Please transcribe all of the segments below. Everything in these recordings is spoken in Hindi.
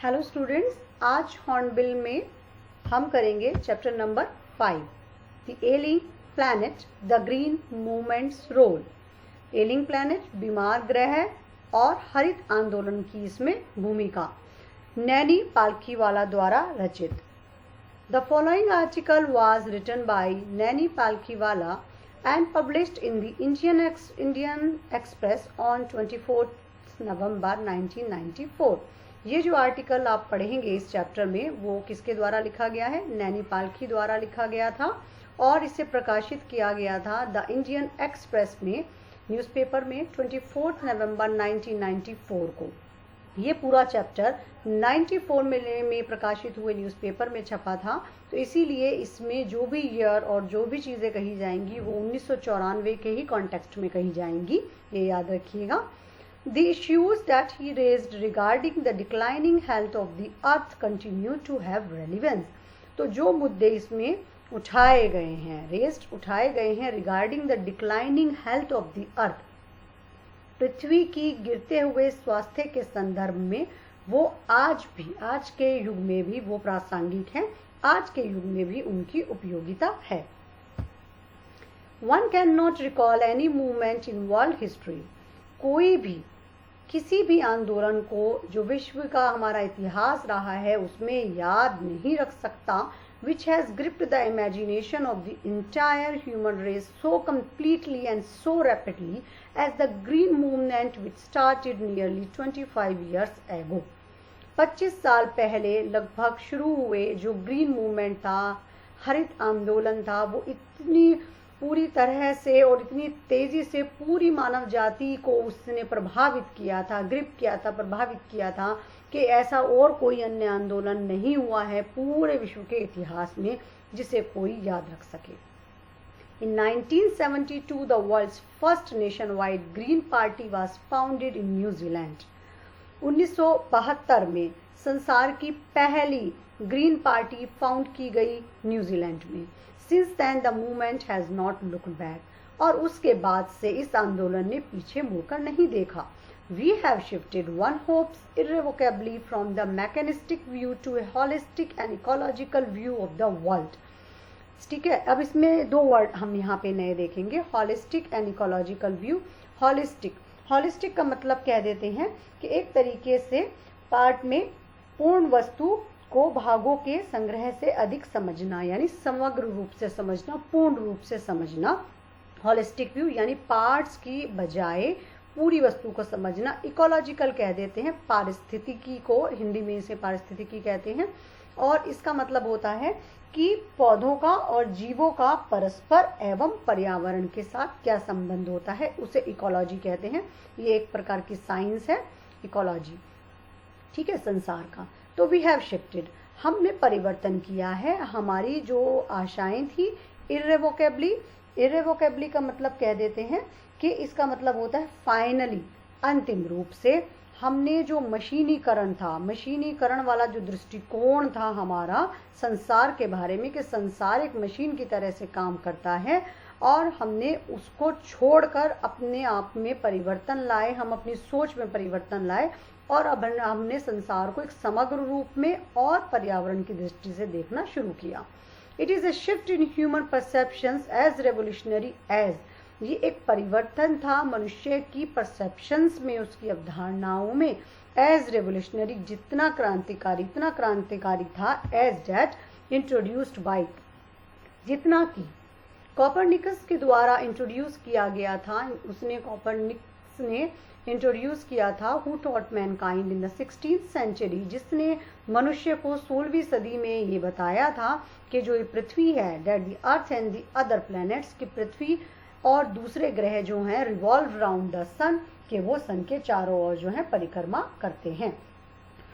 हेलो स्टूडेंट्स, आज हॉर्नबिल में हम करेंगे chapter number 5 the ailing planet the green movement's role. Ailing planet बीमार ग्रह और हरित आंदोलन की इसमें भूमिका, नैनी पालखीवाला द्वारा रचित। The following article was written by Nani Palkhivala and published in the Indian Express on 24 November 1994। ये जो आर्टिकल आप पढ़ेंगे इस चैप्टर में वो किसके द्वारा लिखा गया है? नैनी पालखी द्वारा लिखा गया था और इसे प्रकाशित किया गया था द इंडियन एक्सप्रेस में, न्यूज़पेपर में 24 नवंबर 1994 को। ये पूरा चैप्टर 94 में प्रकाशित हुए न्यूज़पेपर में छपा था, तो इसीलिए इसमें जो भी ईयर और जो भी चीज़ें कही जाएंगी वो 1994 के ही कॉन्टेक्स्ट में कही जाएंगी, ये याद रखिएगा। The issues that he raised regarding the declining health of the earth continue to have relevance। तो जो मुद्दे इसमें उठाए गए हैं, उठाए गए हैं regarding the declining health of the earth, पृथ्वी की गिरते हुए स्वास्थ्य के संदर्भ में, वो आज के युग में भी वो प्रासंगिक हैं, आज के युग में भी उनकी उपयोगिता है। One cannot recall any movement in world history। कोई भी किसी भी आंदोलन को जो विश्व का हमारा इतिहास रहा है उसमें याद नहीं रख सकता, which has gripped the imagination of the entire human race so completely and so rapidly as the green movement which started nearly 25 years ago। 25 साल पहले लगभग शुरू हुए जो ग्रीन मूवमेंट था, हरित आंदोलन था, वो इतनी पूरी तरह से और इतनी तेजी से पूरी मानव जाति को उसने प्रभावित किया था, ग्रिप किया था, प्रभावित किया था कि ऐसा और कोई अन्य आंदोलन नहीं हुआ है पूरे विश्व के इतिहास में जिसे कोई याद रख सके। In 1972 the world's first nationwide green party was founded in New Zealand। 1972 में संसार की पहली ग्रीन पार्टी फाउंड की गई न्यूजीलैंड में। Since then the movement has not looked back। और उसके बाद से इस आंदोलन ने पीछे मुड़कर नहीं देखा। We have shifted one hopes irrevocably from the mechanistic view to a holistic and ecological view of the world। ठीक है, अब इसमें दो वर्ड हम यहाँ पे नए देखेंगे, holistic and ecological view. Holistic का मतलब कह देते हैं कि एक तरीके से पार्ट में पूर्ण वस्तु को भागों के संग्रह से अधिक समझना, यानी समग्र रूप से समझना, पूर्ण रूप से समझना। होलिस्टिक व्यू यानी पार्ट्स की बजाय पूरी वस्तु को समझना। इकोलॉजिकल कह देते हैं पारिस्थितिकी को, हिंदी में इसे पारिस्थितिकी कहते हैं, और इसका मतलब होता है कि पौधों का और जीवों का परस्पर एवं पर्यावरण के साथ क्या संबंध होता है, उसे इकोलॉजी कहते हैं। ये एक प्रकार की साइंस है इकोलॉजी, ठीक है, संसार का। तो वी हैव शिफ्टेड, हमने परिवर्तन किया है, हमारी जो आशाएं थी इर्रेवोकेबली का मतलब कह देते हैं कि इसका मतलब होता है फाइनली, अंतिम रूप से। हमने जो मशीनीकरण वाला जो दृष्टिकोण था हमारा संसार के बारे में कि संसार एक मशीन की तरह से काम करता है, और हमने उसको छोड़कर अपने आप में परिवर्तन लाए, हम अपनी सोच में परिवर्तन लाए, और अब हमने संसार को एक समग्र रूप में और पर्यावरण की दृष्टि से देखना शुरू किया। It is a shift in human perceptions as revolutionary as, ये एक परिवर्तन था मनुष्य की परसेप्शंस में, उसकी अवधारणाओं में। एज रेवोल्यूशनरी जितना क्रांतिकारी था, एज दैट इंट्रोड्यूस्ड बाय, जितना कि कोपरनिकस के द्वारा इंट्रोड्यूस किया गया था, कोपरनिकस ने इंट्रोड्यूस किया था, who taught mankind in the 16th century, जिसने मनुष्य को 16वीं सदी में ये बताया था कि जो ये पृथ्वी है, that the earth and the other planets, की पृथ्वी और दूसरे ग्रह जो हैं रिवॉल्व राउंड द सन, कि वो सन के चारों ओर जो है परिक्रमा करते हैं।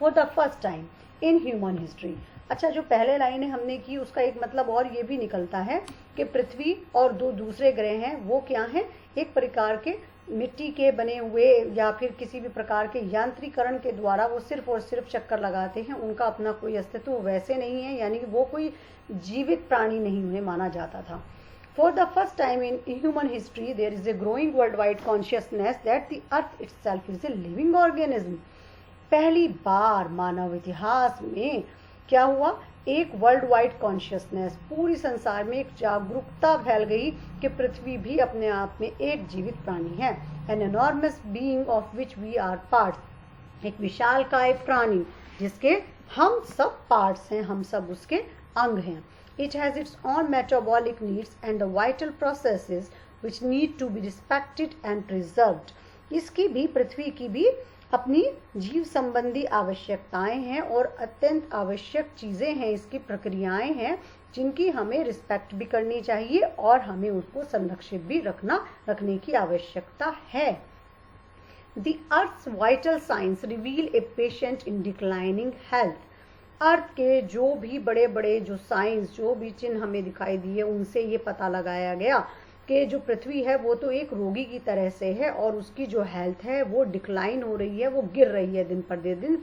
For the first time in human history. अच्छा, जो पहले लाइनें हमने की उसका एक मतलब और ये भी निकलता है कि पृथ्वी और दो दूसरे ग्रह हैं, वो क्या हैं? एक प्रकार के मिट्टी के बने हुए या फिर किसी भी प्रकार के यांत्रिकरण के द्वारा वो सिर्फ और सिर्फ चक्कर लगाते हैं, उनका अपना कोई अस्तित्व वैसे नहीं है, यानी कि वो कोई जीवित प्राणी नहीं उन्हें माना जाता था। For the first time in human history, there is a growing worldwide consciousness that the earth itself is a living organism। पहली बार मानव इतिहास में क्या हुआ, एक वर्ल्ड वाइड कॉन्शियसनेस, पूरी संसार में एक जागरूकता फैल गई कि पृथ्वी भी अपने आप में एक जीवित प्राणी है। An enormous being of which we are parts, एक विशालकाय प्राणी जिसके हम सब पार्ट्स हैं, हम सब उसके अंग हैं। It has its own metabolic needs and the vital processes which need to be respected and preserved. इसकी भी, पृथ्वी की भी अपनी जीव संबंधी आवश्यकताएं हैं और अत्यंत आवश्यक चीजें हैं, इसकी प्रक्रियाएं हैं जिनकी हमें रिस्पेक्ट भी करनी चाहिए और हमें उसको संरक्षित भी रखने की आवश्यकता है। The Earth's vital signs reveal a patient in declining health. अर्थ के जो भी बड़े बड़े जो साइंस, जो भी चिन्ह हमें दिखाई दिए, उनसे ये पता लगाया गया कि जो पृथ्वी है वो तो एक रोगी की तरह से है और उसकी जो हेल्थ है वो डिक्लाइन हो रही है, वो गिर रही है दिन पर दिन।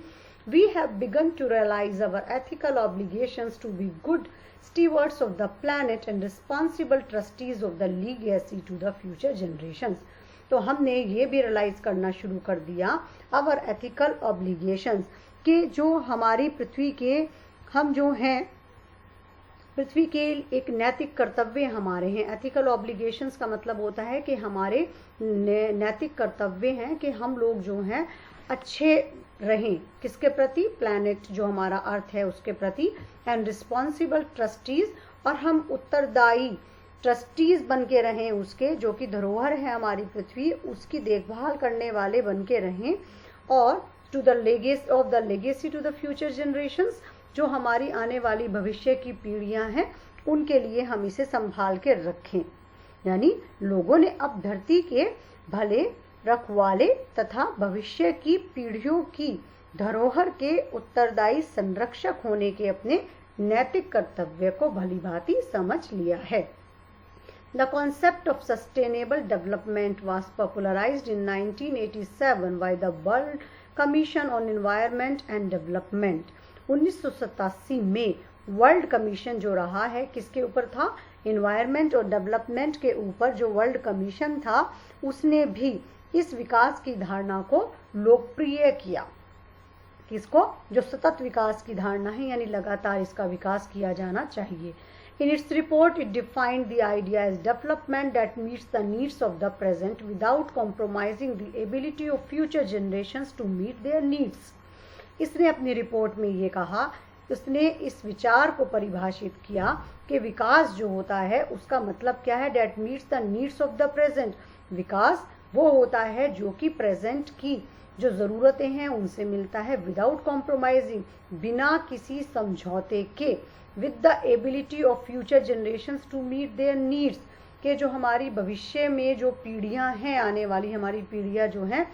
We have begun to realize our ethical obligations to be good stewards of the planet and responsible trustees of the legacy to the future generations. तो हमने ये भी रियलाइज करना शुरू कर दिया our ethical obligations, कि जो हमारी पृथ्वी के, हम जो हैं पृथ्वी के एक नैतिक कर्तव्य हमारे हैं। एथिकल ऑब्लिगेशंस का मतलब होता है कि हमारे नैतिक कर्तव्य हैं कि हम लोग जो हैं अच्छे रहें, किसके प्रति, प्लैनेट जो हमारा अर्थ है उसके प्रति, एंड रिस्पॉन्सिबल ट्रस्टीज, और हम उत्तरदायी ट्रस्टीज बन के रहें उसके, जो कि धरोहर है हमारी पृथ्वी, उसकी देखभाल करने वाले बन के रहें, और to the legacy to the future generations, जो हमारी आने वाली भविष्य की पीढ़ियां हैं उनके लिए हम इसे संभाल के रखें। यानी लोगों ने अब धरती के भले रखवाले तथा भविष्य की पीढ़ियों की धरोहर के उत्तरदायी संरक्षक होने के अपने नैतिक कर्तव्य को भलीभांति समझ लिया है। The concept of sustainable development was popularized in 1987 by the World Commission on Environment and Development. 1987 में वर्ल्ड कमीशन जो रहा है किसके ऊपर था, इन्वायरमेंट और डेवलपमेंट के ऊपर जो वर्ल्ड कमीशन था उसने भी इस विकास की धारणा को लोकप्रिय किया। किसको, जो सतत विकास की धारणा है, यानी लगातार इसका विकास किया जाना चाहिए। In its report, it defined the idea as development that meets the needs of the present without compromising the ability of future generations to meet their needs. इसने अपनी रिपोर्ट में ये कहा, उसने इस विचार को परिभाषित किया कि विकास जो होता है उसका मतलब क्या है, that meets the needs of the present. विकास वो होता है जो कि प्रेजेंट की जो ज़रूरतें हैं उनसे मिलता है, विदाउट कॉम्प्रोमाइजिंग, बिना किसी समझौते के, with the ability of future generations to meet their needs, के जो हमारी भविष्य में जो पीढ़ियां हैं, आने वाली हमारी पीढ़ियां जो हैं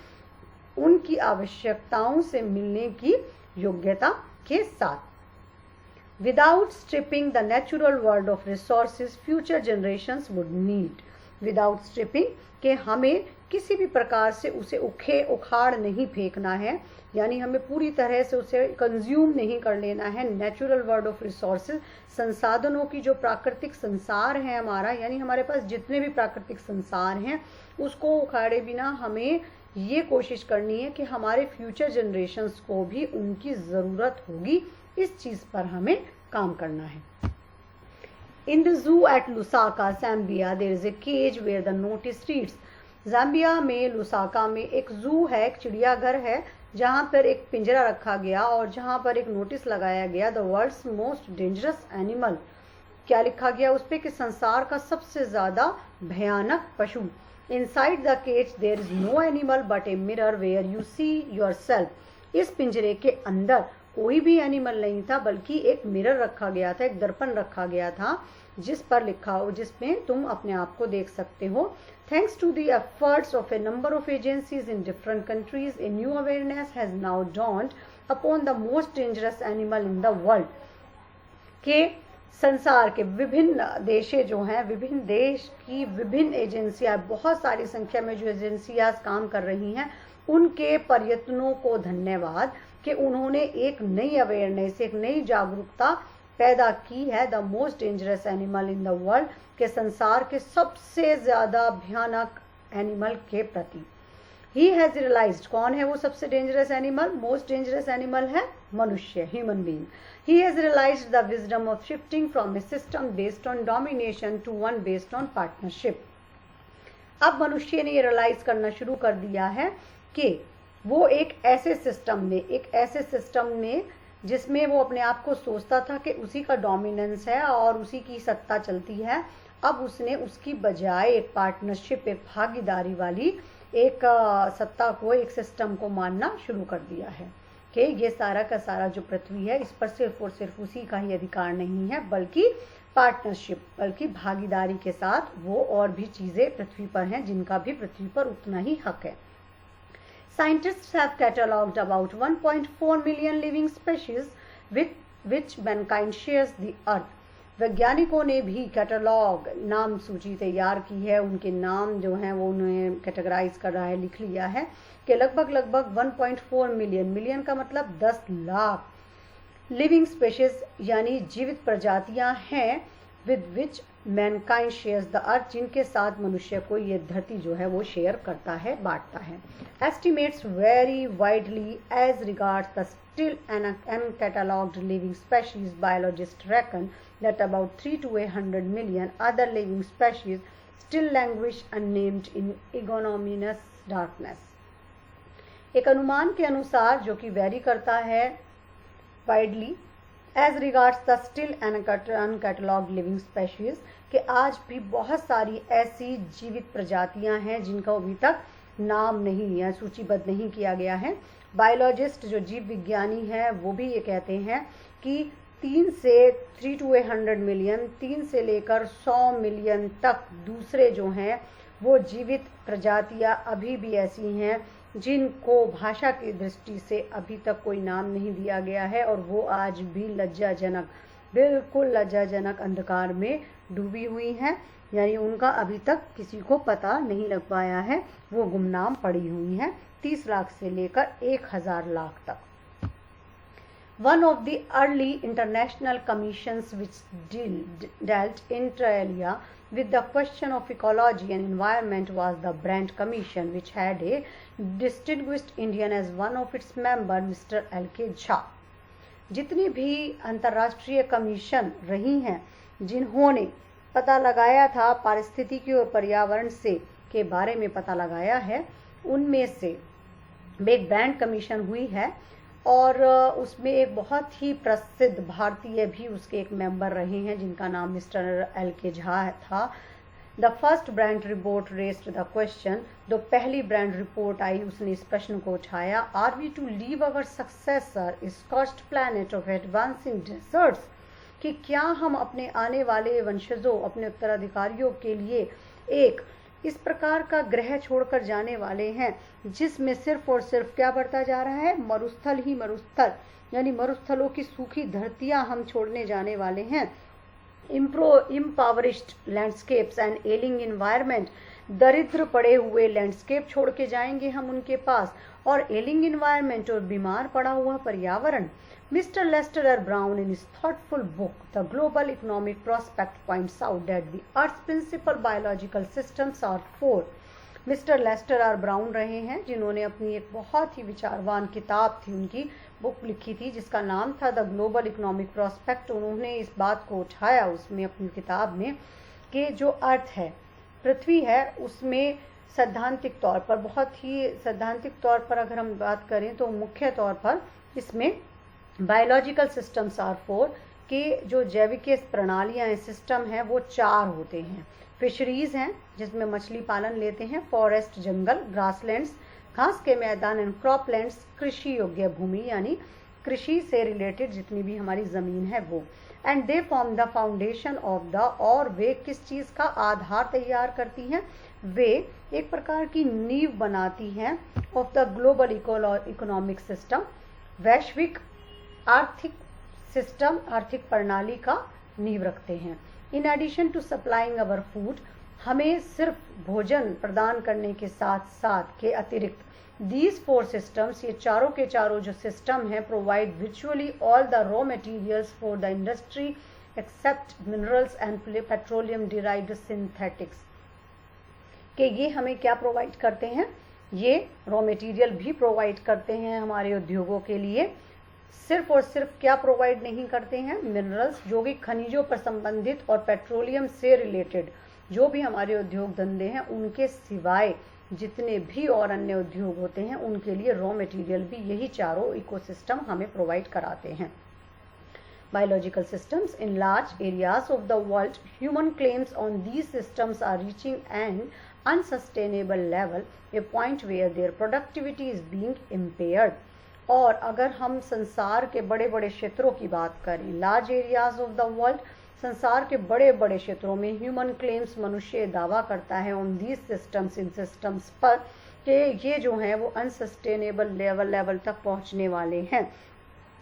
उनकी आवश्यकताओं से मिलने की योग्यता के साथ। Without stripping the natural world of resources future generations would need, without stripping के हमें किसी भी प्रकार से उसे उखाड़ नहीं फेंकना है, यानी हमें पूरी तरह से उसे कंज्यूम नहीं कर लेना है। नेचुरल वर्ल्ड ऑफ रिसोर्सेज, संसाधनों की जो प्राकृतिक संसार है हमारा, यानी हमारे पास जितने भी प्राकृतिक संसार हैं उसको उखाड़े बिना हमें ये कोशिश करनी है कि हमारे फ्यूचर जनरेशंस को भी उनकी ज़रूरत होगी, इस चीज़ पर हमें काम करना है। In the zoo at Lusaka, Zambia, there is a cage where the notice reads. Zambia में लुसाका में एक जू है, एक चिड़ियाघर है, जहाँ पर एक पिंजरा रखा गया और जहाँ पर एक नोटिस लगाया गया, the world's most dangerous animal. क्या लिखा गया उस पर कि संसार का सबसे ज़्यादा भयानक पशु। Inside the cage there is no animal but a mirror where you see yourself. इस पिंजरे के अंदर कोई भी एनिमल नहीं था, बल्कि एक मिरर रखा गया था, एक दर्पण रखा गया था जिस पर लिखा हो, जिसमें तुम अपने आप को देख सकते हो। Thanks to the efforts of a number of agencies in different countries, a new awareness has now dawned upon the most dangerous animal in the world. के संसार के विभिन्न देशे जो हैं, विभिन्न देश की विभिन्न एजेंसियां, बहुत सारी संख्या में जो एजेंसियां काम कर रही हैं, उनके प्रयत्नों को धन्यवाद कि उन्होंने एक नई अवेयरनेस, एक नई जागरूकता पैदा की है the most dangerous animal in the world, के संसार के सबसे ज़्यादा भयानक एनिमल के प्रति। ही हैज रियलाइज्ड, कौन है वो सबसे dangerous animal? Most dangerous animal है मनुष्य, human being. He has realised the wisdom of shifting from a system based on domination to one based on partnership. अब मनुष्य ने ये रियलाइज करना शुरू कर दिया है कि वो एक ऐसे सिस्टम में जिसमें वो अपने आप को सोचता था कि उसी का डोमिनेंस है और उसी की सत्ता चलती है, अब उसने उसकी बजाय एक पार्टनरशिप, एक भागीदारी वाली एक सत्ता को, एक सिस्टम को मानना शुरू कर दिया है कि ये सारा का सारा जो पृथ्वी है, इस पर सिर्फ और सिर्फ उसी का ही अधिकार नहीं है, बल्कि पार्टनरशिप, बल्कि भागीदारी के साथ वो और भी चीज़ें पृथ्वी पर हैं जिनका भी पृथ्वी पर उतना ही हक है। Scientists have catalogued about 1.4 million living species with which mankind shares the earth. वैज्ञानिकों ने भी कैटलॉग, नाम सूची तैयार की है, उनके नाम जो हैं वो उन्हें कैटेगराइज कर रहा है, लिख लिया है कि लगभग 1.4 मिलियन का मतलब 10 लाख लिविंग स्पेशीज यानी जीवित प्रजातियां हैं with which Mankind shares the earth, जिनके साथ मनुष्य को ये धरती जो है वो शेयर करता है, बांटता है। Estimates very widely as regards the still uncatalogued living species. Biologists reckon that about 3 to 100 million other living species still languish unnamed in ignominious darkness. एक अनुमान के अनुसार, जो कि वेरी करता है widely as regards the still uncatalogued living species, कि आज भी बहुत सारी ऐसी जीवित प्रजातियां हैं जिनका अभी तक नाम नहीं या सूचीबद्ध नहीं किया गया है। बायोलॉजिस्ट, जो जीव विज्ञानी हैं, वो भी ये कहते हैं कि 3 to 100 मिलियन, 3 से लेकर 100 मिलियन तक दूसरे जो हैं वो जीवित प्रजातियां अभी भी ऐसी हैं जिनको भाषा की दृष्टि से अभी तक कोई नाम नहीं दिया गया है, और वो आज भी लज्जाजनक, बिल्कुल लज्जाजनक अंधकार में डूबी हुई हैं, यानी उनका अभी तक किसी को पता नहीं लग पाया है, वो गुमनाम पड़ी हुई हैं 30 लाख से लेकर 1000 लाख तक। One of the early international commissions which dealt inter alia with the question of ecology and environment was the Brandt Commission, which had a distinguished Indian as one of its members, Mr. L.K. Jha. जितनी भी अंतर्राष्ट्रीय कमीशन रही हैं जिन्होंने पता लगाया था पारिस्थितिकी और पर्यावरण से के बारे में पता लगाया है, उनमें से एक ब्रांड कमीशन हुई है और उसमें एक बहुत ही प्रसिद्ध भारतीय भी उसके एक मेंबर रहे हैं जिनका नाम मिस्टर L.K. झा था। The first brand report raised the question, जो पहली ब्रांड रिपोर्ट आई उसने इस प्रश्न को उठाया, are we to leave our successor scorched planet of advancing deserts, कि क्या हम अपने आने वाले वंशजों, अपने उत्तराधिकारियों के लिए एक इस प्रकार का ग्रह छोड़कर जाने वाले हैं जिसमें सिर्फ और सिर्फ क्या बढ़ता जा रहा है, मरुस्थल ही मरुस्थल, यानी मरुस्थलों की सूखी धरतियां हम छोड़ने जाने वाले हैं। इम्पावरिश्ड लैंडस्केप्स एंड एलिंग इन्वायरमेंट, दरिद्र पड़े हुए लैंडस्केप छोड़ के जाएंगे हम उनके पास, और एलिंग इन्वायरमेंट और बीमार पड़ा हुआ पर्यावरण। Mr. Lester R. Brown, in his thoughtful book, The Global Economic Prospect, points out that the Earth's principal biological systems are 4. Mr. Lester R. Brown रहे हैं जिन्होंने अपनी एक बहुत ही विचारवान किताब थी, उनकी बुक लिखी थी जिसका नाम था द ग्लोबल इकोनॉमिक प्रोस्पेक्ट। उन्होंने इस बात को उठाया उसमें अपनी किताब में कि जो अर्थ है, पृथ्वी है, उसमें सैद्धांतिक तौर पर, बहुत ही सैद्धांतिक तौर पर अगर हम बात करें तो मुख्य तौर पर इसमें बायोलॉजिकल सिस्टम्स आर 4, के जो जैविक प्रणालियाँ हैं, सिस्टम हैं, वो 4 होते हैं। फिशरीज हैं जिसमें मछली पालन लेते हैं, फॉरेस्ट जंगल, ग्रासलैंड्स घास के मैदान, एंड क्रॉपलैंड्स कृषि योग्य भूमि यानी कृषि से रिलेटेड जितनी भी हमारी ज़मीन है वो, and they form the foundation of the, और वे किस चीज़ का आधार तैयार करती हैं, वे एक प्रकार की नींव बनाती हैं of the global economic system, वैश्विक आर्थिक सिस्टम, आर्थिक प्रणाली का नींव रखते हैं। In addition to supplying our food, हमें सिर्फ भोजन प्रदान करने के साथ साथ के अतिरिक्त दीज 4 सिस्टम्स, ये चारों के चारों जो सिस्टम हैं, प्रोवाइड विचुअली all the raw materials for the industry except minerals and petroleum derived synthetics, कि ये हमें क्या प्रोवाइड करते हैं, ये रॉ मटेरियल भी प्रोवाइड करते हैं हमारे उद्योगों के लिए। सिर्फ और सिर्फ क्या प्रोवाइड नहीं करते हैं, मिनरल्स जो कि खनिजों पर संबंधित और पेट्रोलियम से रिलेटेड जो भी हमारे उद्योग धंधे हैं उनके सिवाय जितने भी और अन्य उद्योग होते हैं उनके लिए रॉ मटेरियल भी यही चारों इकोसिस्टम हमें प्रोवाइड कराते हैं। Biological systems in large areas of the world, human claims on these systems are reaching an unsustainable level, a point where their productivity is being impaired. और अगर हम संसार के बड़े बड़े क्षेत्रों की बात करें, large areas of the world, संसार के बड़े बड़े क्षेत्रों में ह्यूमन क्लेम्स, मनुष्य दावा करता है on these systems, in systems पर कि ये जो हैं वो अनसस्टेनेबल लेवल तक पहुंचने वाले हैं।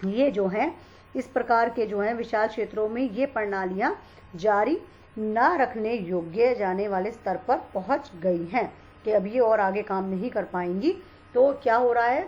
ये जो हैं इस प्रकार के जो हैं विशाल क्षेत्रों में ये प्रणालियां जारी ना रखने योग्य जाने वाले स्तर पर पहुंच गई हैं कि अब ये और आगे काम नहीं कर पाएंगी। तो क्या हो रहा है,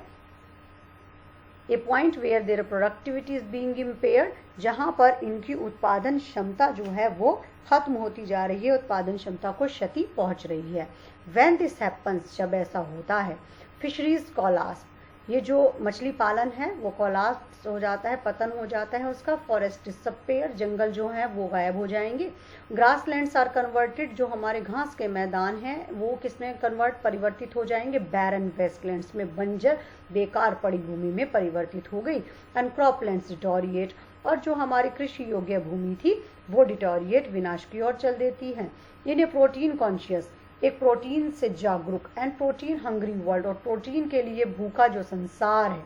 a point where there productivity is being impaired, जहां पर इनकी उत्पादन क्षमता जो है वो खत्म होती जा रही है, उत्पादन क्षमता को क्षति पहुंच रही है। व्हेन दिस हैपन्स, जब ऐसा होता है, फिशरीज कोलाप्स, ये जो मछली पालन है वो कोलाप्स हो जाता है, पतन हो जाता है उसका। फॉरेस्ट डिसअपियर, जंगल जो है वो गायब हो जाएंगे। ग्रासलैंड्स आर कन्वर्टेड, जो हमारे घास के मैदान हैं वो किसमें परिवर्तित हो जाएंगे, बैरन वेस्टलैंड्स में, बंजर बेकार पड़ी भूमि में परिवर्तित हो गई। एंड क्रॉपलैंड्स डिटोरिएट, और जो हमारी कृषि योग्य भूमि थी वो डिटोरिएट, विनाश की ओर चल देती है। इन्हें प्रोटीन कॉन्शियस, एक प्रोटीन से जागरूक एंड प्रोटीन हंग्री वर्ल्ड, और प्रोटीन के लिए भूखा जो संसार है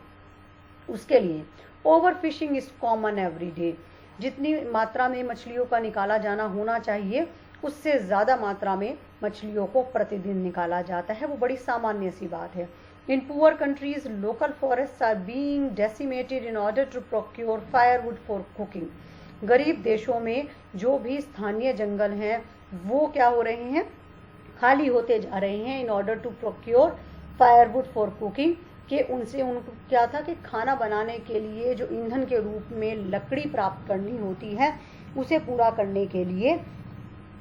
उसके लिए overfishing is common every day, जितनी मात्रा में मछलियों का निकाला जाना होना चाहिए उससे ज़्यादा मात्रा में मछलियों को प्रतिदिन निकाला जाता है, वो बड़ी सामान्य सी बात है। In poor countries local forests are being decimated in order to procure firewood for cooking. गरीब देशों में जो भी स्थानीय जंगल हैं वो क्या हो रहे हैं, खाली होते जा रहे हैं। In order to procure firewood for cooking, कि उनसे उनको क्या था कि खाना बनाने के लिए जो ईंधन के रूप में लकड़ी प्राप्त करनी होती है उसे पूरा करने के लिए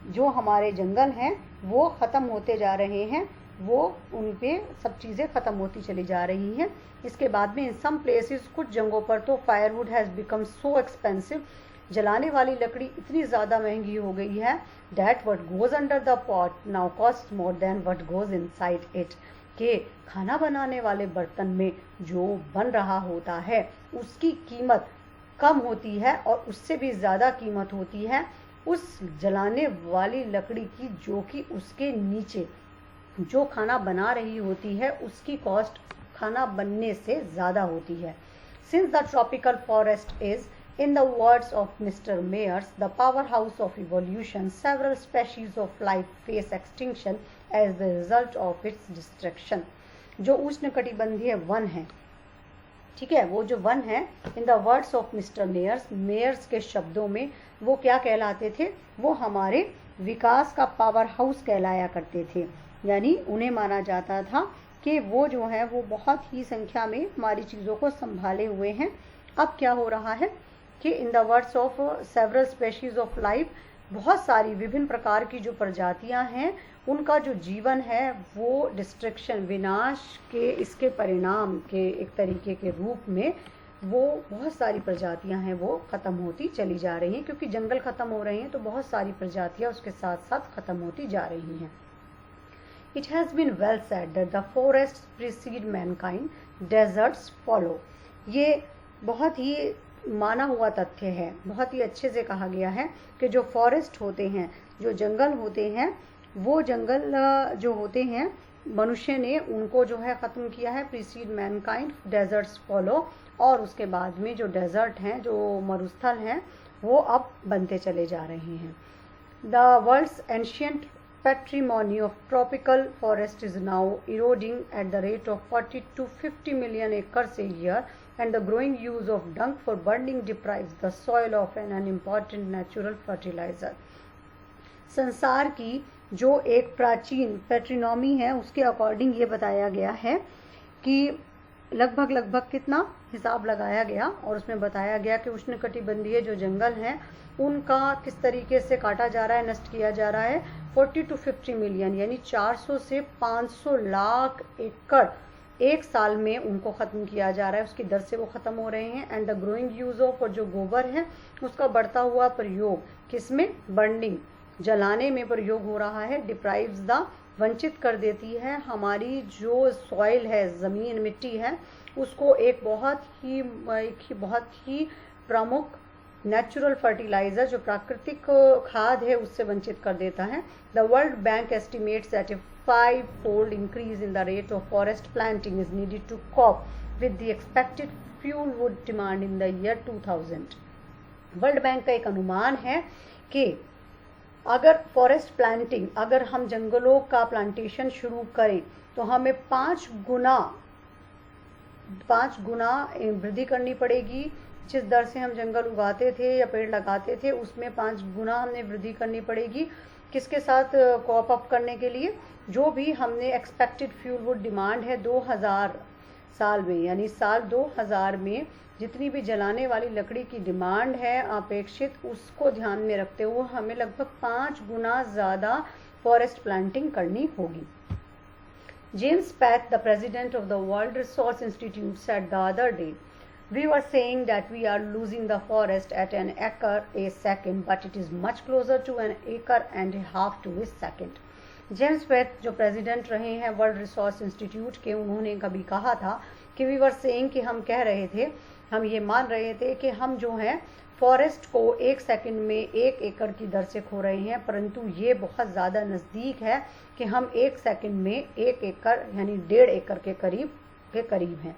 जो हमारे जंगल हैं वो ख़त्म होते जा रहे हैं, वो उन पे सब चीज़ें ख़त्म होती चली जा रही हैं। इसके बाद में इन सम प्लेसेस, कुछ जगहों पर तो firewood has become so expensive, जलाने वाली लकड़ी इतनी ज़्यादा महंगी हो गई है, that what goes under the pot now costs more than what goes inside it, कि खाना बनाने वाले बर्तन में जो बन रहा होता है उसकी कीमत कम होती है और उससे भी ज़्यादा कीमत होती है उस जलाने वाली लकड़ी की, जो कि उसके नीचे जो खाना बना रही होती है उसकी कॉस्ट खाना बनने से ज़्यादा होती है। Since the tropical forest is, in the words of Mr. Mayers, the powerhouse of evolution, several species of life face extinction as the result of its destruction. जो उष्णकटिबंधीय वन है, ठीक है, वो जो वन है, in the words of mister Myers, Myers के शब्दों में वो क्या कहलाते थे, वो हमारे विकास का पावर हाउस कहलाया करते थे। यानी उन्हें माना जाता था कि वो जो है वो बहुत ही संख्या में हमारी चीज़ों को संभाले हुए हैं। अब क्या हो रहा है कि इन the words of several species of life, बहुत सारी विभिन्न प्रकार की जो प्रजातियां हैं उनका जो जीवन है वो डिस्ट्रक्शन, विनाश के इसके परिणाम के एक तरीके के रूप में वो बहुत सारी प्रजातियां हैं वो ख़त्म होती चली जा रही हैं, क्योंकि जंगल ख़त्म हो रहे हैं तो बहुत सारी प्रजातियां उसके साथ साथ ख़त्म होती जा रही हैं। It has been well said that the forests precede mankind, deserts follow. ये बहुत ही माना हुआ तथ्य है, बहुत ही अच्छे से कहा गया है कि जो फॉरेस्ट होते हैं, जो जंगल होते हैं, वो जंगल जो होते हैं मनुष्य ने उनको जो है ख़त्म किया है। प्रीसीड मैनकाइंड, डेजर्ट्स फॉलो, और उसके बाद में जो डेजर्ट हैं, जो मरुस्थल हैं, वो अब बनते चले जा रहे हैं। The world's ancient patrimony of tropical forest is now eroding at the rate of 40 to 50 million acres a year, and the growing use of dung for burning deprives the soil of an important natural fertilizer. संसार की जो एक प्राचीन पैट्रिनॉमी है उसके अकॉर्डिंग ये बताया गया है कि लगभग कितना हिसाब लगाया गया और उसमें बताया गया कि उष्णकटिबंधीय जो जंगल हैं उनका किस तरीके से काटा जा रहा है, नष्ट किया जा रहा है। 40 to 50 मिलियन यानी 400 से 500 लाख एकड़ एक साल में उनको ख़त्म किया जा रहा है, उसकी दर से वो ख़त्म हो रहे हैं। And the growing use of, और जो गोबर है उसका बढ़ता हुआ प्रयोग किसमें, बर्निंग, जलाने में प्रयोग हो रहा है। डिप्राइव्स द, वंचित कर देती है हमारी जो सॉइल है, ज़मीन, मिट्टी है, उसको एक बहुत ही प्रमुख नेचुरल फर्टिलाइजर, जो प्राकृतिक खाद है, उससे वंचित कर देता है। The world bank estimates that A 5-fold increase in the rate of forest planting is needed to cope with the expected fuel wood demand in the year 2000. World bank का एक अनुमान है कि अगर फॉरेस्ट प्लांटिंग, अगर हम जंगलों का प्लांटेशन शुरू करें तो हमें 5 गुना वृद्धि करनी पड़ेगी। जिस दर से हम जंगल उगाते थे या पेड़ लगाते थे उसमें 5 गुना हमने वृद्धि करनी पड़ेगी। किसके साथ कॉप अप करने के लिए, जो भी हमने एक्सपेक्टेड फ्यूल वुड डिमांड है 2000 साल में, यानी साल 2000 में जितनी भी जलाने वाली लकड़ी की डिमांड है अपेक्षित, उसको ध्यान में रखते हुए हमें लगभग 5 गुना ज़्यादा फॉरेस्ट प्लांटिंग करनी होगी। James path, the president of the world resource institute, said the other day, we were saying that we are losing the forest at an acre a second, but it is much closer to an acre and a half to a second. James path जो प्रेसिडेंट रहे हैं वर्ल्ड रिसोर्स इंस्टीट्यूट के, उन्होंने कभी कहा था कि वी वर सेइंग, कि हम कह रहे थे, हम ये मान रहे थे कि हम जो हैं फॉरेस्ट को 1 सेकंड में 1 एकड़ की दर से खो रहे हैं, परंतु ये बहुत ज़्यादा नज़दीक है कि हम 1 सेकंड में 1 एकड़ यानी 1.5 एकड़ के करीब हैं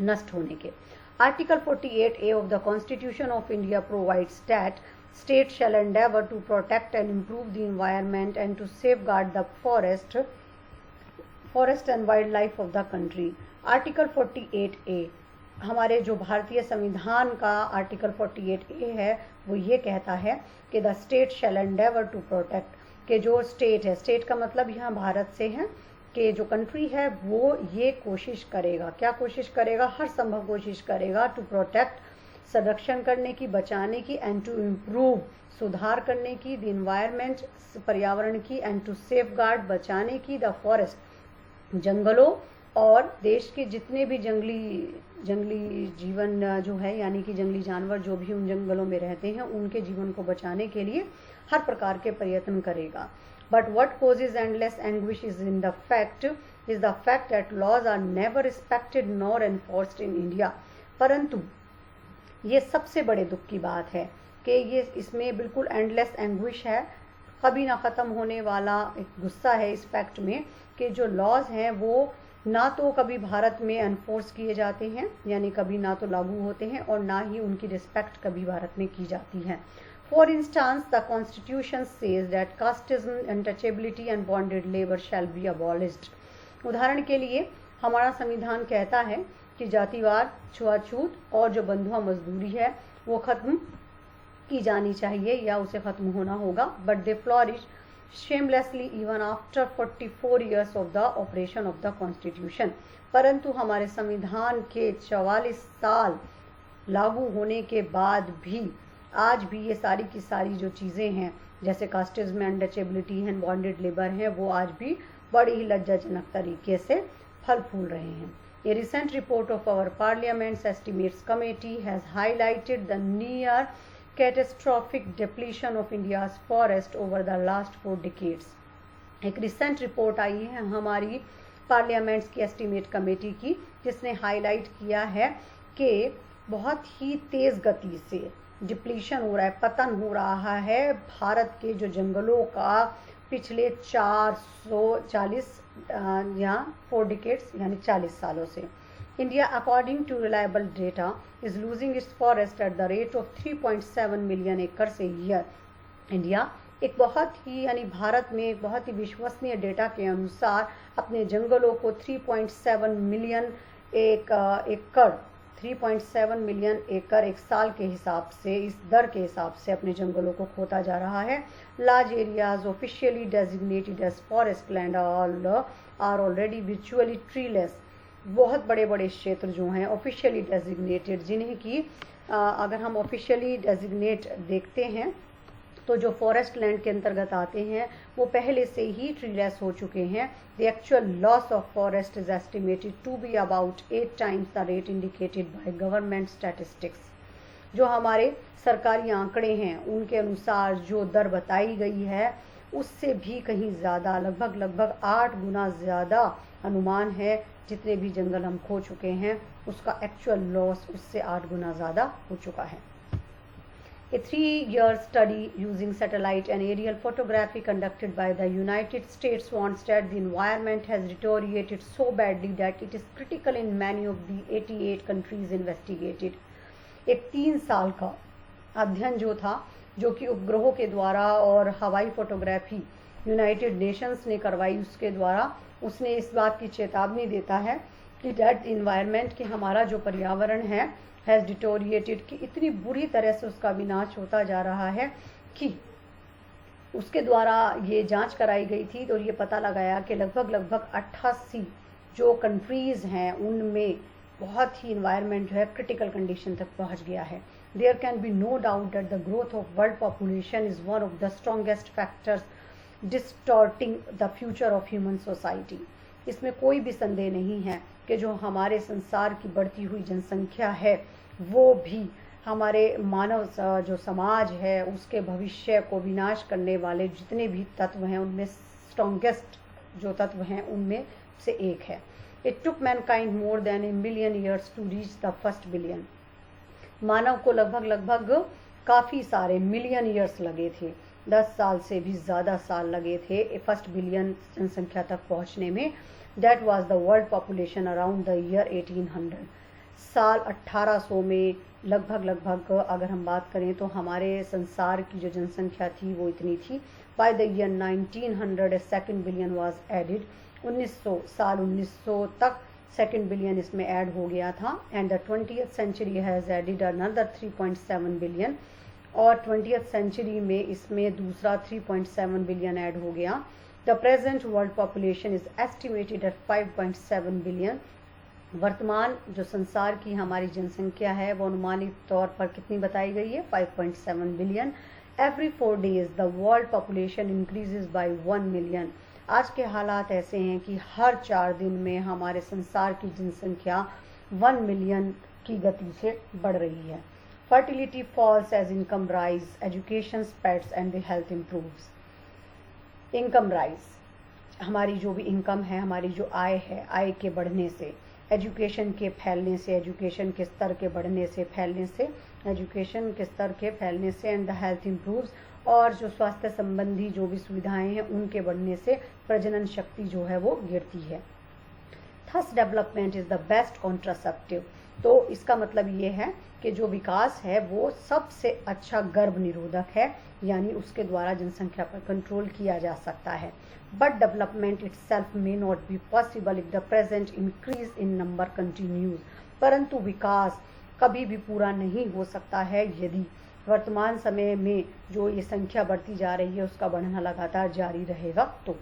नष्ट होने के। Article 48A of the Constitution of India provides that states shall endeavor to protect and improve the environment and to safeguard the forest and wildlife of the country. Article 48A हमारे जो भारतीय संविधान का आर्टिकल 48A है वो ये कहता है कि the state shall endeavour to protect, कि जो स्टेट है, स्टेट का मतलब यहाँ भारत से है, कि जो कंट्री है वो ये कोशिश करेगा, क्या कोशिश करेगा, हर संभव कोशिश करेगा टू प्रोटेक्ट, संरक्षण करने की, बचाने की, एंड टू इम्प्रूव, सुधार करने की, द इन्वायरमेंट, पर्यावरण की, एंड टू सेफगार्ड, बचाने की, द फॉरेस्ट, जंगलों, और देश के जितने भी जंगली जीवन जो है, यानी कि जंगली जानवर जो भी उन जंगलों में रहते हैं उनके जीवन को बचाने के लिए हर प्रकार के प्रयत्न करेगा। But what causes endless anguish is the fact that laws are never respected nor enforced in India. परंतु ये सबसे बड़े दुख की बात है कि ये इसमें बिल्कुल एंडलेस एंग्विश है, कभी ना ख़त्म होने वाला एक गुस्सा है इस फैक्ट में कि जो लॉज हैं वो ना तो कभी भारत में एनफोर्स किए जाते हैं, यानी कभी ना तो लागू होते हैं, और ना ही उनकी रिस्पेक्ट कभी भारत में की जाती है। For instance, the Constitution says that casteism, untouchability and bonded labor shall be abolished. उदाहरण के लिए हमारा संविधान कहता है कि जातिवाद, छुआछूत और जो बंधुआ मजदूरी है वो खत्म की जानी चाहिए या उसे खत्म होना होगा। But they flourish shamelessly even after 44 years of the operation of the Constitution. परंतु हमारे संविधान के 44 साल लागू होने के बाद भी आज भी ये सारी की सारी जो चीज़ें हैं, जैसे casteism, untouchability and bonded labour हैं, वो आज भी बड़ी ही लज्जाजनक तरीके से फल फूल रहे हैं। A recent report of our Parliament's Estimates Committee has highlighted the near catastrophic depletion of India's forest over the last 4 decades. एक रिसेंट रिपोर्ट आई है हमारी पार्लियामेंट्स की एस्टीमेट कमेटी की, जिसने हाईलाइट किया है कि बहुत ही तेज़ गति से डिप्लीशन हो रहा है, पतन हो रहा है भारत के जो जंगलों का पिछले 440 या 4 डिकेड्स यानी 40 सालों से। India according to reliable data is losing its forest at the rate of 3.7 million acre से ईयर। इंडिया एक बहुत ही यानी भारत में एक बहुत ही विश्वसनीय डेटा के अनुसार अपने जंगलों को 3.7 मिलियन एकड़ 3.7 मिलियन एकड़ एक साल के हिसाब से, इस दर के हिसाब से अपने जंगलों को खोता जा रहा है। Large areas officially designated as forest land are already virtually treeless. बहुत बड़े बड़े क्षेत्र जो हैं ऑफिशियली डेजिग्नेटेड, जिन्हें कि अगर हम ऑफिशियली डेजिग्नेट देखते हैं तो जो फॉरेस्ट लैंड के अंतर्गत आते हैं वो पहले से ही ट्रीलेस हो चुके हैं। The actual loss of forest is estimated to be about 8 times the rate indicated by government statistics. जो हमारे सरकारी आंकड़े हैं उनके अनुसार जो दर बताई गई है उससे भी कहीं ज़्यादा, लगभग 8 गुना ज़्यादा अनुमान है। जितने भी जंगल हम खो चुके हैं उसका एक्चुअल लॉस उससे 8 गुना ज़्यादा हो चुका है। A 3-year study using satellite and aerial photography conducted by the United States found that the environment has deteriorated so badly that it is critical in many of the 88 countries investigated. एक 3 साल का अध्ययन जो था, जो कि उपग्रहों के द्वारा और हवाई फोटोग्राफी यूनाइटेड नेशंस ने करवाई, उसके द्वारा उसने इस बात की चेतावनी देता है कि दैट इन्वायरमेंट, कि हमारा जो पर्यावरण है हैज़ डिटोरिएटेड, कि इतनी बुरी तरह से उसका विनाश होता जा रहा है कि उसके द्वारा ये जांच कराई गई थी तो ये पता लगाया कि लगभग 88 जो कंट्रीज़ हैं उनमें बहुत ही इन्वायरमेंट जो है क्रिटिकल कंडीशन तक पहुंच गया है। There can be no doubt that the growth of world population is one of the strongest factors distorting the future of human society. इसमें कोई भी संदेह नहीं है कि जो हमारे संसार की बढ़ती हुई जनसंख्या है वो भी हमारे मानव जो समाज है उसके भविष्य को विनाश करने वाले जितने भी तत्व हैं उनमें स्ट्रॉन्गेस्ट जो तत्व हैं उनमें से एक है। It took Mankind more than a million years to reach the first billion। मानव को लगभग काफ़ी सारे मिलियन ईयर्स लगे थे, 10 साल से भी ज़्यादा साल लगे थे फर्स्ट बिलियन जनसंख्या तक पहुंचने में। That was the world population around the year 1800। साल 1800 में लगभग अगर हम बात करें तो हमारे संसार की जो जनसंख्या थी वो इतनी थी। By the year 1900 second billion was added. 1900 तक सेकेंड बिलियन इसमें ऐड हो गया था। And the 20th century has added another 3.7 billion, और 20th सेंचुरी में इसमें दूसरा 3.7 बिलियन ऐड हो गया। The present world population is estimated at 5.7 billion. वर्तमान जो संसार की हमारी जनसंख्या है वो अनुमानित तौर पर कितनी बताई गई है? 5.7 billion. Every 4 days the world population increases by 1 million. आज के हालात ऐसे हैं कि हर 4 दिन में हमारे संसार की जनसंख्या 1 मिलियन की गति से बढ़ रही है। Fertility falls as income rise, education spreads and the health improves. Income rise, हमारी जो भी इनकम है, हमारी जो आय है, आय के बढ़ने से, एजुकेशन के फैलने से, एजुकेशन के स्तर के बढ़ने से, फैलने से, एजुकेशन के स्तर के फैलने से, एंड द हेल्थ इम्प्रूव्स, और जो स्वास्थ्य संबंधी जो भी सुविधाएं हैं उनके बढ़ने से प्रजनन शक्ति जो है वो गिरती है। Thus development is the best contraceptive. तो इसका मतलब ये है कि जो विकास है वो सबसे अच्छा गर्भ निरोधक है, यानी उसके द्वारा जनसंख्या पर कंट्रोल किया जा सकता है। But development itself may not be possible if the present increase in number continues. परंतु विकास कभी भी पूरा नहीं हो सकता है यदि वर्तमान समय में जो ये संख्या बढ़ती जा रही है उसका बढ़ना लगातार जारी रहेगा। तो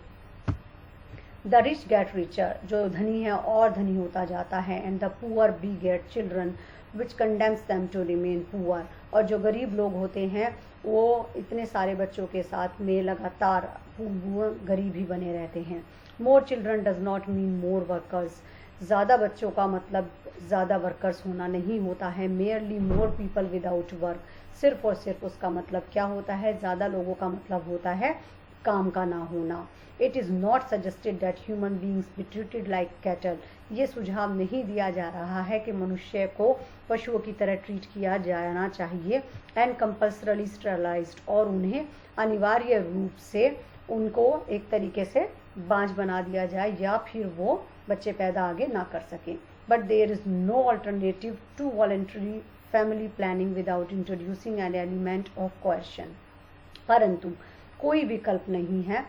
द रिच गेट रिचर, जो धनी है और धनी होता जाता है, and the poor be get children which condemns them to remain poor, और जो गरीब लोग होते हैं वो इतने सारे बच्चों के साथ में लगातार गरीब ही बने रहते हैं। More children does not mean more workers. ज़्यादा बच्चों का मतलब ज़्यादा वर्कर्स होना नहीं होता है। Merely more people without work, सिर्फ और सिर्फ उसका मतलब क्या होता है? ज़्यादा लोगों का मतलब होता है काम का ना होना। It is not suggested that human beings be treated like cattle. ये सुझाव नहीं दिया जा रहा है कि मनुष्य को पशुओं की तरह ट्रीट किया जाना चाहिए। एंड कंपल्सरली स्टरलाइज्ड, और उन्हें अनिवार्य रूप से उनको एक तरीके से बांझ बना दिया जाए या फिर वो बच्चे पैदा आगे ना कर सकें। But there is no alternative to voluntary family planning without introducing an element of coercion. परंतु कोई विकल्प नहीं है।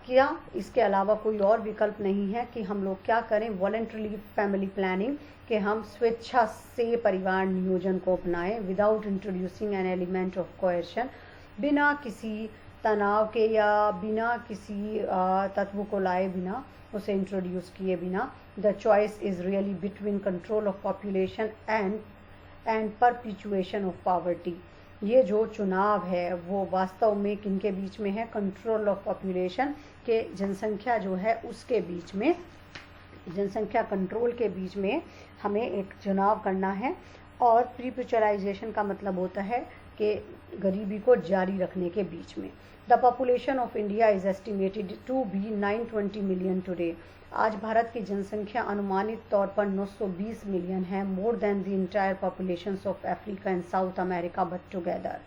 क्या इसके अलावा कोई और विकल्प नहीं है कि हम लोग क्या करें? वॉलंटरी फैमिली प्लानिंग, कि हम स्वेच्छा से परिवार नियोजन को अपनाएं without introducing an element of coercion, बिना किसी तनाव के या बिना किसी तत्व को लाए बिना, उसे इंट्रोड्यूस किए बिना। The choice is really between control of population and perpetuation of poverty. ये जो चुनाव है वो वास्तव में किनके बीच में है? कंट्रोल ऑफ पॉपुलेशन के, जनसंख्या जो है उसके बीच में, जनसंख्या कंट्रोल के बीच में हमें एक चुनाव करना है। और प्रीपिचुअलाइजेशन का मतलब होता है कि गरीबी को जारी रखने के बीच में। The population of India is estimated to be 920 million today. आज भारत की जनसंख्या अनुमानित तौर पर 920 मिलियन है, more than the entire population of Africa and south America but together.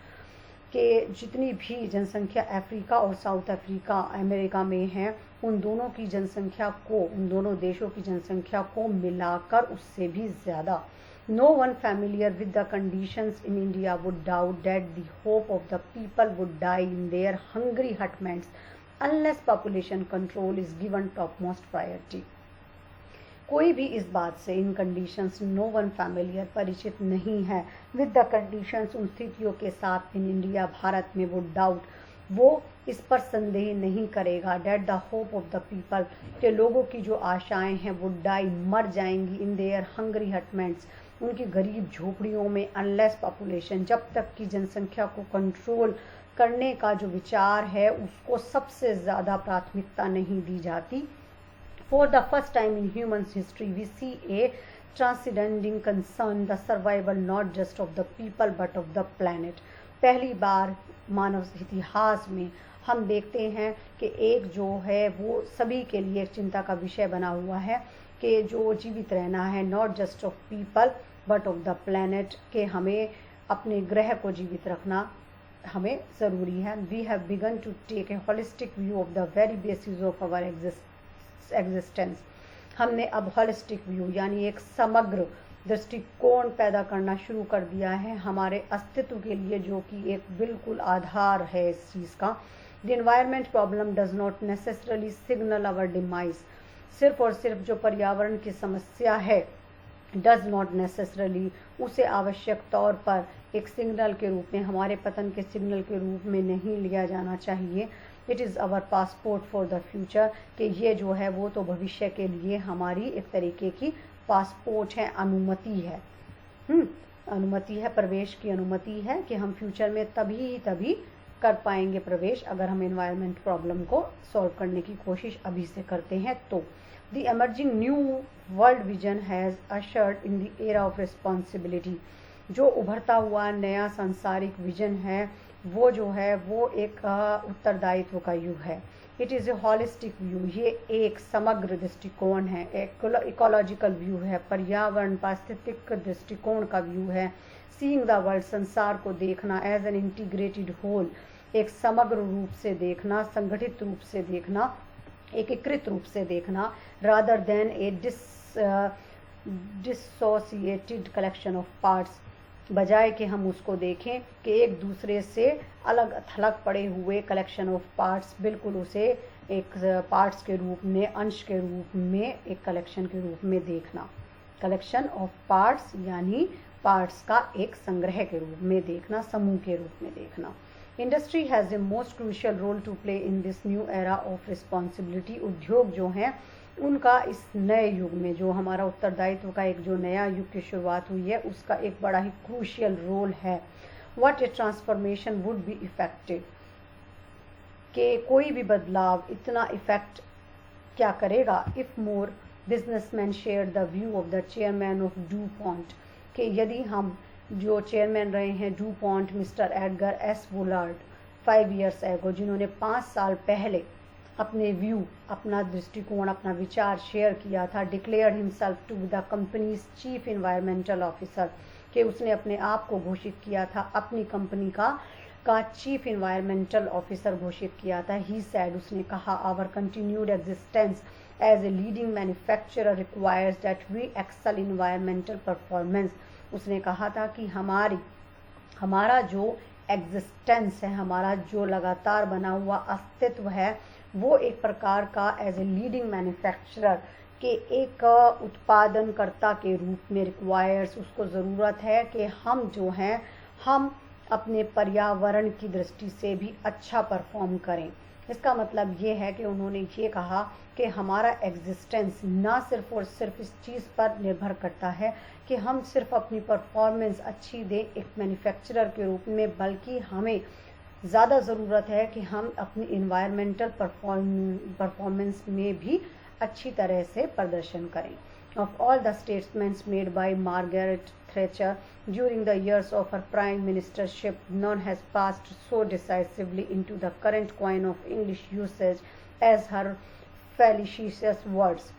के जितनी भी जनसंख्या अफ्रीका और साउथ अफ्रीका अमेरिका में है, उन दोनों की जनसंख्या को, उन दोनों देशों की जनसंख्या को मिलाकर उससे भी ज़्यादा। No one familiar with the conditions in India would doubt that the hope of the people would die in their hungry hutments unless population control is given topmost priority. कोई भी इस बात से, इन कंडीशंस, नो वन फैमिलियर, परिचित नहीं है विद द कंडीशंस, उन स्थितियों के साथ इन इंडिया, भारत में, वो डाउट, वो इस पर संदेह नहीं करेगा that the hope of the people, के लोगों की जो आशाएं हैं वो डाई, मर जाएंगी इन देयर हंग्री हटमेंट्स, उनकी गरीब झोपड़ियों में, अनलेस पॉपुलेशन, जब तक कि जनसंख्या को कंट्रोल करने का जो विचार है उसको सबसे ज़्यादा प्राथमिकता नहीं दी जाती। For the first time in human history we see a transcending concern the survival not just of the people but of the planet. पहली बार मानव इतिहास में हम देखते हैं कि एक जो है वो सभी के लिए एक चिंता का विषय बना हुआ है कि जो जीवित रहना है, not just of people but of the planet, के हमें अपने ग्रह को जीवित रखना हमें ज़रूरी है। We have begun to take a holistic view of the very basis of our existence. हमने अब होलिस्टिक व्यू यानी एक समग्र दृष्टिकोण पैदा करना शुरू कर दिया है हमारे अस्तित्व के लिए, जो कि एक बिल्कुल आधार है इस चीज़ का। The environment problem does not necessarily signal our demise. सिर्फ और सिर्फ जो पर्यावरण की समस्या है, डज नॉट नेसेसरली, उसे आवश्यक तौर पर एक सिग्नल के रूप में, हमारे पतन के सिग्नल के रूप में नहीं लिया जाना चाहिए। It is our passport for the future, कि ये जो है वो तो भविष्य के लिए हमारी एक तरीके की पासपोर्ट है, अनुमति है, अनुमति है, प्रवेश की अनुमति है कि हम फ्यूचर में तभी कर पाएंगे प्रवेश, अगर हम एनवायरनमेंट प्रॉब्लम को सॉल्व करने की कोशिश अभी से करते हैं तो। The emerging new world vision has ushered in the era of responsibility. जो उभरता हुआ नया सांसारिक विजन है वो जो है वो एक उत्तरदायित्व का युग है। It is a holistic view, ये एक समग्र दृष्टिकोण है, एक इकोलॉजिकल व्यू है, पर्यावरण पारिस्थितिक दृष्टिकोण का व्यू है। सीइंग द वर्ल्ड, संसार को देखना, एज एन इंटीग्रेटेड होल, एक समग्र रूप से देखना, संगठित रूप से देखना, एकीकृत रूप से देखना, rather than A dissociated collection of parts, बजाय कि हम उसको देखें कि एक दूसरे से अलग थलग पड़े हुए कलेक्शन ऑफ पार्ट्स, बिल्कुल उसे एक पार्ट्स के रूप में, अंश के रूप में, एक कलेक्शन के रूप में देखना। कलेक्शन ऑफ पार्ट्स यानी पार्ट्स का एक संग्रह के रूप में देखना, समूह के रूप में देखना। Industry has a most crucial role to play in this new era of responsibility. उद्योग जो हैं उनका इस नए युग में, जो हमारा उत्तरदायित्व का एक जो नया युग की शुरुआत हुई है, उसका एक बड़ा ही क्रूशियल रोल है। What A transformation would be affected, कि कोई भी बदलाव इतना इफेक्ट क्या करेगा, if more businessman share the view of the chairman of do point, कि यदि हम जो चेयरमैन रहे हैं do point, mister Edgar S Woolard 5 years एगो, जिन्होंने 5 साल पहले अपने व्यू, अपना दृष्टिकोण, अपना विचार शेयर किया था, declare himself to the company's chief environmental officer, कि उसने अपने आप को घोषित किया था, अपनी कंपनी का चीफ इन्वायरमेंटल ऑफिसर घोषित किया था। ही सैड, उसने कहा, our continued existence as a leading manufacturer requires that we excel environmental performance. उसने कहा था कि हमारा जो एग्जिस्टेंस है, हमारा जो लगातार बना हुआ अस्तित्व है, वो एक प्रकार का एज ए लीडिंग मैन्युफैक्चरर के एक उत्पादनकर्ता के रूप में रिक्वायर्स, उसको ज़रूरत है कि हम जो हैं, हम अपने पर्यावरण की दृष्टि से भी अच्छा परफॉर्म करें। इसका मतलब ये है कि उन्होंने ये कहा कि हमारा एग्जिस्टेंस ना सिर्फ और सिर्फ इस चीज़ पर निर्भर करता है कि हम सिर्फ अपनी परफॉर्मेंस अच्छी दें एक मैन्युफैक्चरर के रूप में, बल्कि हमें ज़्यादा ज़रूरत है कि हम अपनी इन्वायरमेंटल परफॉर्मेंस में भी अच्छी तरह से प्रदर्शन करें। Of all the statements made by Margaret Thatcher during the years of her prime ministership, none has passed so decisively into the current coin of English usage as her felicitous words.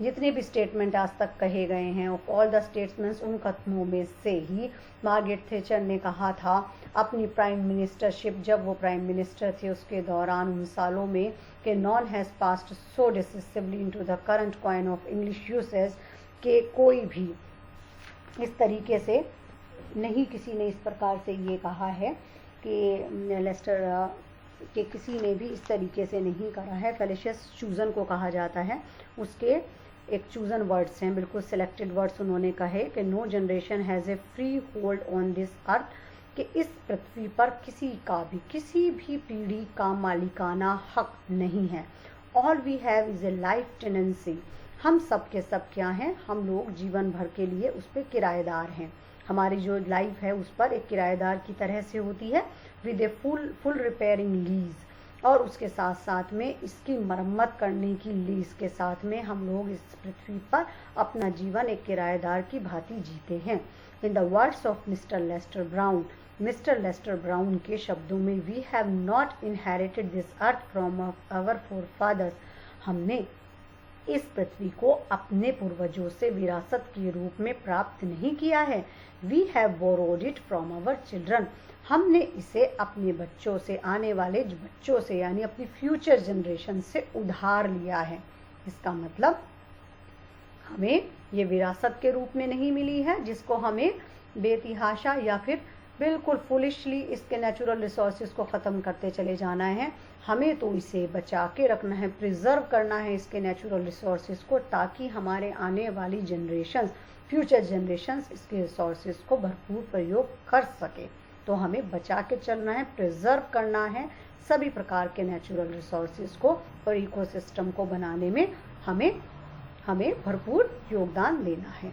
जितने भी स्टेटमेंट आज तक कहे गए हैं, ऑफ ऑल द स्टेटमेंट्स, उन कथनों में से ही मार्गरेट थैचर ने कहा था अपनी प्राइम मिनिस्टरशिप, जब वो प्राइम मिनिस्टर थे उसके दौरान, उन सालों में, कि non has passed so decisively into the current coin of English usage, कि कोई भी इस तरीके से नहीं, किसी ने इस प्रकार से ये कहा है कि लेस्टर कि किसी ने भी इस तरीके से नहीं करा है। फेलिशियस चूज़न को कहा जाता है, उसके एक चूज़न वर्ड्स हैं, बिल्कुल सिलेक्टेड वर्ड्स उन्होंने कहे कि no generation has a freehold on this earth, कि इस पृथ्वी पर किसी भी पीढ़ी का मालिकाना हक नहीं है। All we have is a life tenancy, हम सब के सब क्या हैं, हम लोग जीवन भर के लिए उस पर किराएदार हैं। हमारी जो लाइफ है उस पर एक किराएदार की तरह से होती है, with a full repairing lease, और उसके साथ साथ में इसकी मरम्मत करने की लीज के साथ में हम लोग इस पृथ्वी पर अपना जीवन एक किराएदार की भांति जीते हैं। In the words of Mr Lester Brown के शब्दों में, we have not inherited this earth from our forefathers, हमने इस पृथ्वी को अपने पूर्वजों से विरासत के रूप में प्राप्त नहीं किया है। We have borrowed it from our children, हमने इसे अपने बच्चों से, आने वाले बच्चों से, यानी अपनी फ्यूचर जनरेशन से उधार लिया है। इसका मतलब हमें ये विरासत के रूप में नहीं मिली है, जिसको हमें बेतिहाशा या फिर बिल्कुल फुलिशली इसके नेचुरल रिसोर्सेज को ख़त्म करते चले जाना है। हमें तो इसे बचा के रखना है, प्रिजर्व करना है इसके नेचुरल रिसोर्सेज को, ताकि हमारे आने वाली जनरेशन्स, फ्यूचर जनरेशन्स इसके रिसोर्सेज को भरपूर प्रयोग कर सके। तो हमें बचा के चलना है, प्रिजर्व करना है सभी प्रकार के नेचुरल रिसोर्सेज को, और इकोसिस्टम को बनाने में हमें भरपूर योगदान देना है।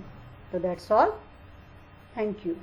तो दैट्स ऑल, थैंक यू।